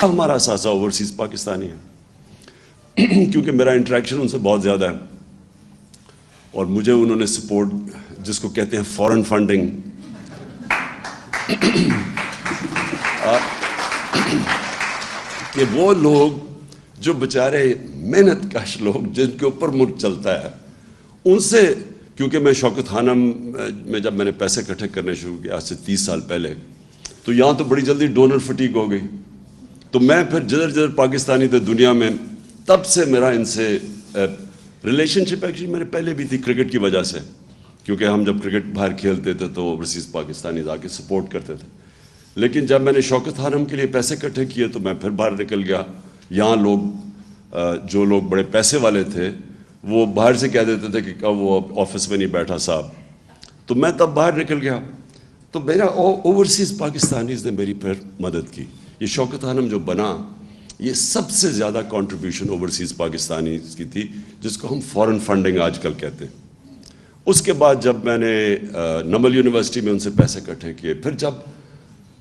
ہمارا اثاثہ اوورسیز پاکستانی ہے کیونکہ میرا انٹریکشن ان سے بہت زیادہ ہے اور مجھے انہوں نے سپورٹ جس کو کہتے ہیں فورن فنڈنگ کہ وہ لوگ جو بیچارے محنت کش لوگ جن کے اوپر ملک چلتا ہے ان سے، کیونکہ میں شوکت خانم میں جب میں نے پیسے اکٹھے کرنے شروع کیا آج سے 30 سال پہلے، تو یہاں تو بڑی جلدی ڈونر فٹیگ ہو گئی، تو میں پھر جدھر جدھر پاکستانی تھے دنیا میں، تب سے میرا ان سے ریلیشن شپ ایکچولی میرے پہلے بھی تھی کرکٹ کی وجہ سے، کیونکہ ہم جب کرکٹ باہر کھیلتے تھے تو اوورسیز پاکستانی آ کے سپورٹ کرتے تھے. لیکن جب میں نے شوکت خانم کے لیے پیسے اکٹھے کیے تو میں پھر باہر نکل گیا. یہاں لوگ جو لوگ بڑے پیسے والے تھے وہ باہر سے کہہ دیتے تھے کہ کب وہ آفس میں نہیں بیٹھا صاحب، تو میں تب باہر نکل گیا. تو میرا اوورسیز پاکستانیز نے میری پھر مدد کی. یہ شوکت خانم جو بنا یہ سب سے زیادہ کنٹریبیوشن اوورسیز پاکستانیز کی تھی، جس کو ہم فورن فنڈنگ آج کل کہتے ہیں. اس کے بعد جب میں نے نمل یونیورسٹی میں ان سے پیسے اکٹھے کیے، پھر جب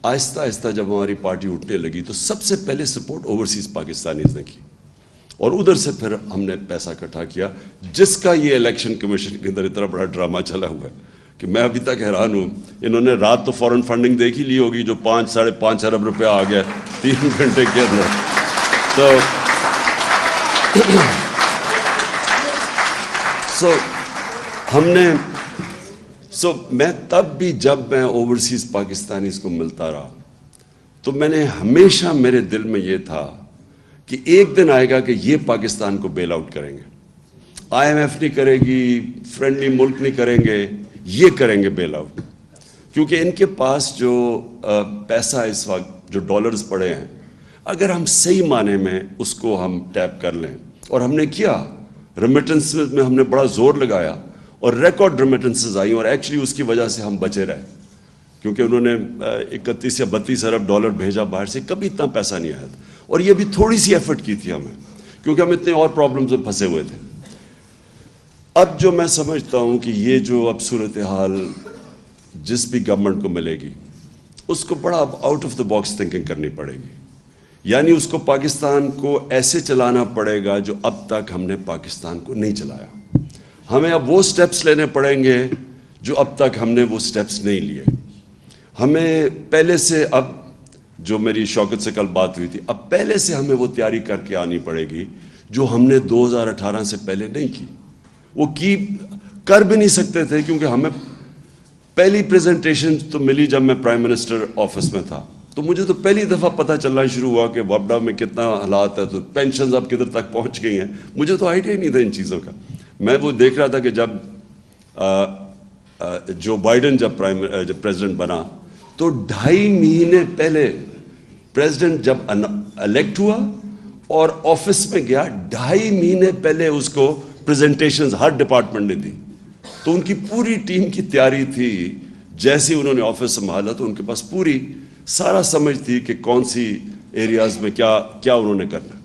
آہستہ آہستہ جب ہماری پارٹی اٹھنے لگی تو سب سے پہلے سپورٹ اوورسیز پاکستانیز نے کی، اور ادھر سے پھر ہم نے پیسہ اکٹھا کیا، جس کا یہ الیکشن کمیشن کے اندر اتنا بڑا ڈرامہ چلا ہوا ہے کہ میں ابھی تک حیران ہوں. انہوں نے رات تو فورن فنڈنگ دیکھ ہی لی ہوگی جو 5-5.5 ارب روپیہ آ گیا 3 گھنٹے کے اندر. تو میں تب بھی جب میں اوورسیز پاکستانیز کو ملتا رہا تو میں نے ہمیشہ میرے دل میں یہ تھا کہ ایک دن آئے گا کہ یہ پاکستان کو بیل آؤٹ کریں گے. IMF نہیں کرے گی، فرینڈلی ملک نہیں کریں گے، یہ کریں گے بیل آؤٹ. کیونکہ ان کے پاس جو پیسہ اس وقت جو ڈالرز پڑے ہیں، اگر ہم صحیح معنی میں اس کو ہم ٹیپ کر لیں، اور ہم نے کیا، ریمیٹنسز میں ہم نے بڑا زور لگایا اور ریکارڈ ریمیٹنسز آئیں، اور ایکچولی اس کی وجہ سے ہم بچے رہے، کیونکہ انہوں نے 31 یا 32 ارب ڈالر بھیجا باہر سے، کبھی اتنا پیسہ نہیں آیا تھا. اور یہ بھی تھوڑی سی ایفرٹ کی تھی ہمیں، کیونکہ ہم اتنے اور پرابلمز میں پھنسے ہوئے تھے. اب جو میں سمجھتا ہوں کہ یہ جو اب صورتحال جس بھی گورنمنٹ کو ملے گی اس کو بڑا اب out of the box thinking کرنی پڑے گی. یعنی اس کو پاکستان کو ایسے چلانا پڑے گا جو اب تک ہم نے پاکستان کو نہیں چلایا. ہمیں اب وہ سٹیپس لینے پڑیں گے جو اب تک ہم نے وہ سٹیپس نہیں لیے. ہمیں پہلے سے، اب جو میری شوکت سے کل بات ہوئی تھی، اب پہلے سے ہمیں وہ تیاری کر کے آنی پڑے گی جو ہم نے 2018 سے پہلے نہیں کی. وہ کر بھی نہیں سکتے تھے، کیونکہ ہمیں پہلی پریزنٹیشن تو ملی جب میں پرائم منسٹر آفس میں تھا، تو مجھے تو پہلی دفعہ پتہ چلنا شروع ہوا کہ وابڈا میں کتنا حالات ہے، تو پینشنز اب کدھر تک پہنچ گئی ہیں. مجھے تو آئیڈیا ہی نہیں تھا ان چیزوں کا. میں وہ دیکھ رہا تھا کہ جب جو بائیڈن جب پریزیڈنٹ بنا تو 2.5 مہینے پہلے پریزیڈنٹ جب الیکٹ ہوا اور آفس میں گیا، 2.5 مہینے پہلے اس کو پریزنٹیشنز ہر ڈپارٹمنٹ نے دی. تو ان کی پوری ٹیم کی تیاری تھی. جیسے انہوں نے آفس سنبھالا تو ان کے پاس پوری سارا سمجھ تھی کہ کون سی ایریاز میں کیا انہوں نے کرنا.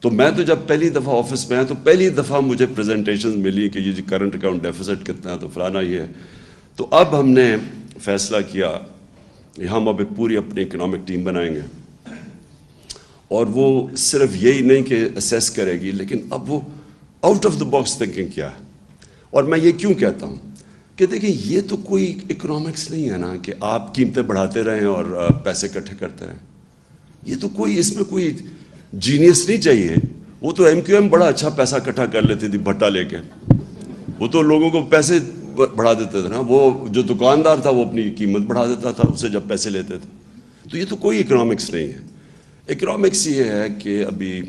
تو میں تو جب پہلی دفعہ آفس میں آیا تو پہلی دفعہ مجھے پریزنٹیشنز ملی کہ یہ کرنٹ اکاؤنٹ ڈیفیسٹ کتنا ہے، تو فلانا یہ ہے. تو اب ہم نے فیصلہ کیا کہ ہم اب پوری اپنی اکنامک ٹیم بنائیں گے، اور وہ صرف یہی نہیں کہ اسیس کرے گی، لیکن اب وہ out of the box thinking کیا ہے. اور میں یہ کیوں کہتا ہوں کہ دیکھیں یہ تو کوئی اکنامکس نہیں ہے نا کہ آپ قیمتیں بڑھاتے رہیں اور پیسے اکٹھے کرتے رہیں. یہ تو کوئی اس میں کوئی جینیس نہیں چاہیے. وہ تو MQM بڑا اچھا پیسہ اکٹھا کر لیتی تھی بھٹا لے کے، وہ تو لوگوں کو پیسے بڑھا دیتے تھے نا. وہ جو دکاندار تھا وہ اپنی قیمت بڑھا دیتا تھا اسے جب پیسے لیتے تھے. تو یہ تو کوئی اکنامکس نہیں ہے. اکنامکس یہ ہے کہ ابھی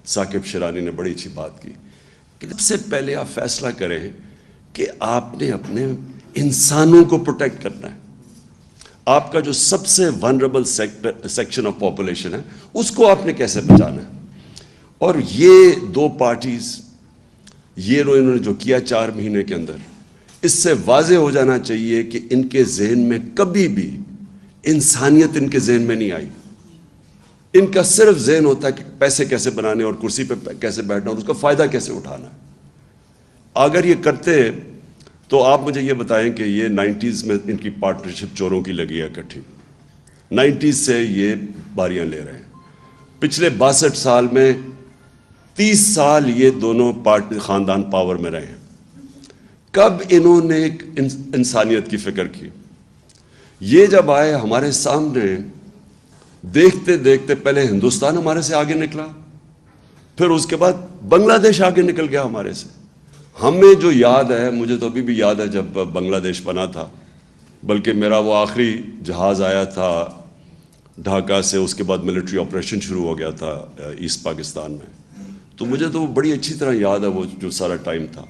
ثاقب شیرانی نے بڑی اچھی بات کی کہ سب سے پہلے آپ فیصلہ کریں کہ آپ نے اپنے انسانوں کو پروٹیکٹ کرنا ہے. آپ کا جو سب سے ونریبل سیکشن آف پاپولیشن ہے اس کو آپ نے کیسے بچانا ہے. اور یہ دو پارٹیز یہ انہوں نے جو کیا 4 مہینے کے اندر، اس سے واضح ہو جانا چاہیے کہ ان کے ذہن میں کبھی بھی انسانیت ان کے ذہن میں نہیں آئی. ان کا صرف ذہن ہوتا ہے کہ پیسے کیسے بنانے اور کرسی پہ کیسے بیٹھنا اور اس کا فائدہ کیسے اٹھانا. اگر یہ کرتے تو آپ مجھے یہ بتائیں کہ یہ 90s میں ان کی پارٹنرشپ چوروں کی لگی ہے اکٹھی، 90s سے یہ باریاں لے رہے ہیں. پچھلے 62 سال میں 30 سال یہ دونوں پارٹی خاندان پاور میں رہے ہیں. کب انہوں نے ایک انسانیت کی فکر کی؟ یہ جب آئے ہمارے سامنے، دیکھتے دیکھتے پہلے ہندوستان ہمارے سے آگے نکلا، پھر اس کے بعد بنگلہ دیش آگے نکل گیا ہمارے سے. ہمیں جو یاد ہے، مجھے تو ابھی بھی یاد ہے جب بنگلہ دیش بنا تھا، بلکہ میرا وہ آخری جہاز آیا تھا ڈھاکہ سے، اس کے بعد ملٹری آپریشن شروع ہو گیا تھا ایسٹ پاکستان میں. تو مجھے تو وہ بڑی اچھی طرح یاد ہے وہ جو سارا ٹائم تھا.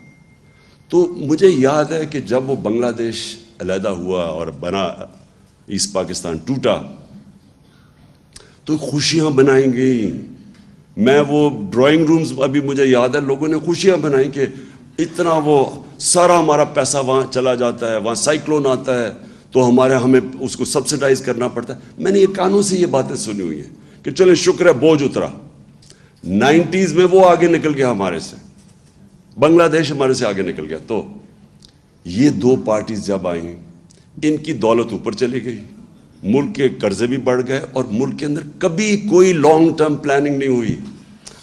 تو مجھے یاد ہے کہ جب وہ بنگلہ دیش علیحدہ ہوا اور بنا، ایسٹ پاکستان ٹوٹا، تو خوشیاں بنائی گئیں. میں وہ ڈرائنگ رومز ابھی مجھے یاد ہے، لوگوں نے خوشیاں بنائی کہ اتنا وہ سارا ہمارا پیسہ وہاں چلا جاتا ہے، وہاں سائیکلون آتا ہے تو ہمیں اس کو سبسیڈائز کرنا پڑتا ہے. میں نے یہ کانوں سے یہ باتیں سنی ہوئی ہیں کہ چلیں شکر ہے بوجھ اترا. 90s میں وہ آگے نکل گیا ہمارے سے، بنگلہ دیش ہمارے سے آگے نکل گیا. تو یہ دو پارٹیز جب آئیں، ان کی دولت اوپر چلی گئی، ملک کے قرضے بھی بڑھ گئے، اور ملک کے اندر کبھی کوئی لانگ ٹرم پلاننگ نہیں ہوئی.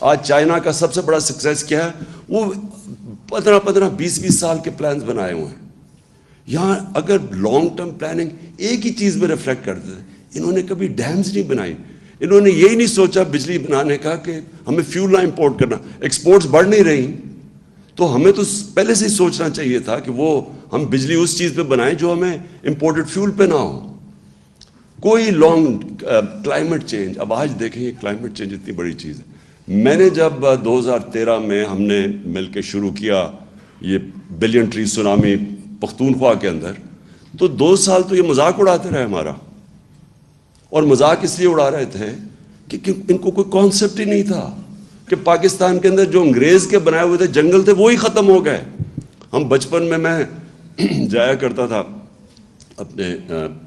آج چائنا کا سب سے بڑا سکسیس کیا ہے؟ وہ 15-20 سال کے پلانز بنائے ہوئے ہیں. یہاں اگر لانگ ٹرم پلاننگ ایک ہی چیز میں ریفلیکٹ کرتے تھے، انہوں نے کبھی ڈیمز نہیں بنائی. انہوں نے یہی نہیں سوچا بجلی بنانے کا کہ ہمیں فیول نہ امپورٹ کرنا. ایکسپورٹس بڑھ نہیں رہی تو ہمیں تو پہلے سے ہی سوچنا چاہیے تھا کہ وہ ہم بجلی اس چیز پہ بنائیں جو ہمیں امپورٹڈ فیول پہ نہ ہو. کوئی لانگ کلائمیٹ چینج، اب آج دیکھیں یہ کلائمیٹ چینج اتنی بڑی چیز ہے. میں نے جب 2013 میں ہم نے مل کے شروع کیا یہ بلین ٹری سونامی پختونخوا کے اندر، تو 2 سال تو یہ مذاق اڑاتے رہے ہمارا. اور مذاق اس لیے اڑا رہے تھے کہ ان کو کوئی کانسیپٹ ہی نہیں تھا کہ پاکستان کے اندر جو انگریز کے بنائے ہوئے تھے جنگل تھے وہی ختم ہو گئے. ہم بچپن میں جایا کرتا تھا اپنے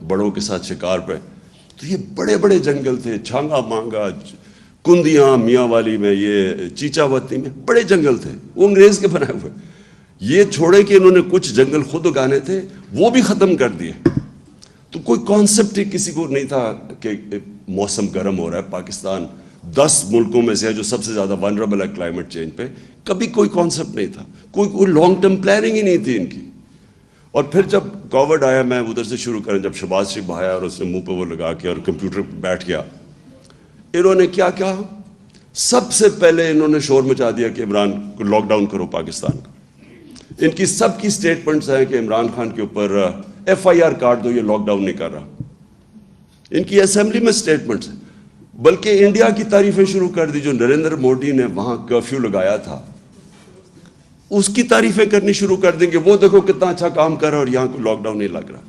بڑوں کے ساتھ شکار پہ، تو یہ بڑے بڑے جنگل تھے، چھانگا مانگا، کندیاں، میاں والی میں، یہ چیچاوتی میں بڑے جنگل تھے، وہ انگریز کے بنائے ہوئے. یہ چھوڑے کہ انہوں نے کچھ جنگل خود اگانے تھے وہ بھی ختم کر دیے. تو کوئی کانسیپٹ ہی کسی کو نہیں تھا کہ موسم گرم ہو رہا ہے. پاکستان 10 ملکوں میں سے ہے جو سب سے زیادہ ونربل ہے کلائمیٹ چینج پہ. کبھی کوئی کانسیپٹ نہیں تھا، کوئی لانگ ٹرم پلاننگ ہی نہیں تھی ان کی. اور پھر جب کووڈ آیا، میں ادھر سے شروع کریں، جب شہباز شریف آیا اور اس نے منہ پہ وہ لگا کے اور کمپیوٹر پہ بیٹھ گیا، انہوں نے کیا کہا؟ سب سے پہلے انہوں نے شور مچا دیا کہ عمران کو لاک ڈاؤن کرو پاکستان کا. ان کی سب کی سٹیٹمنٹس ہیں کہ عمران خان کے اوپر FIR کاٹ دو، یہ لاک ڈاؤن نہیں کر رہا. ان کی اسمبلی میں سٹیٹمنٹس ہیں. بلکہ انڈیا کی تعریفیں شروع کر دی، جو نریندر مودی نے وہاں کرفیو لگایا تھا اس کی تعریفیں کرنی شروع کر دیں گے، وہ دیکھو کتنا اچھا کام کر رہا ہے اور یہاں کوئی لاک ڈاؤن نہیں لگ رہا.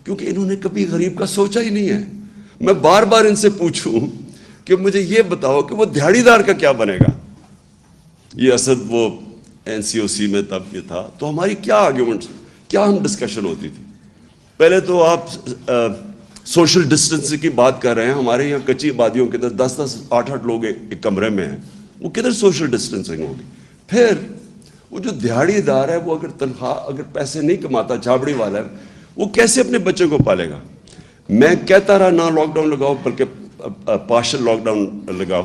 کیونکہ انہوں نے کبھی غریب کا سوچا ہی نہیں ہے. میں بار بار ان سے پوچھوں کہ مجھے یہ بتاؤ کہ وہ دہاڑی دار کا کیا بنے گا. یہ اسد وہ NCOC میں تب یہ تھا، تو ہماری کیا آرگیومنٹس، کیا ہم ڈسکشن ہوتی تھی. پہلے تو آپ سوشل ڈسٹینس کی بات کر رہے ہیں، ہمارے یہاں کچی آبادیوں کے اندر 10-10 8-8 لوگ ایک کمرے میں ہیں، وہ کدھر سوشل ڈسٹینسنگ ہوگی. پھر وہ جو دیہڑی دار ہے، وہ اگر تنخواہ اگر پیسے نہیں کماتا، چھابڑی والا ہے، وہ کیسے اپنے بچے کو پالے گا. میں کہتا رہا نہ لاک ڈاؤن لگاؤ، بلکہ پارشل لاک ڈاؤن لگاؤ.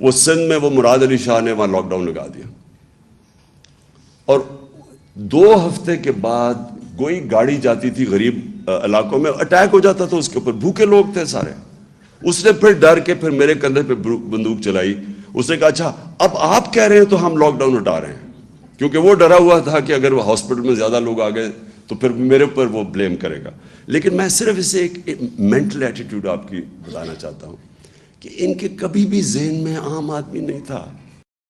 وہ سندھ میں وہ مراد علی شاہ نے وہاں لاک ڈاؤن لگا دیا، اور 2 ہفتے کے بعد کوئی گاڑی جاتی تھی غریب علاقوں میں، اٹیک ہو جاتا تھا اس کے اوپر. بھوکے لوگ تھے سارے. اس نے پھر ڈر کے پھر میرے کندھے پہ بندوق چلائی. اس نے کہا اچھا اب آپ کہہ رہے ہیں تو ہم لاک ڈاؤن ہٹا رہے ہیں، کیونکہ وہ ڈرا ہوا تھا کہ اگر وہ ہاسپٹل میں زیادہ لوگ آ گئے تو پھر میرے اوپر وہ بلیم کرے گا. لیکن میں صرف اسے ایک مینٹل ایٹیٹیوڈ آپ کی بتانا چاہتا ہوں کہ ان کے کبھی بھی ذہن میں عام آدمی نہیں تھا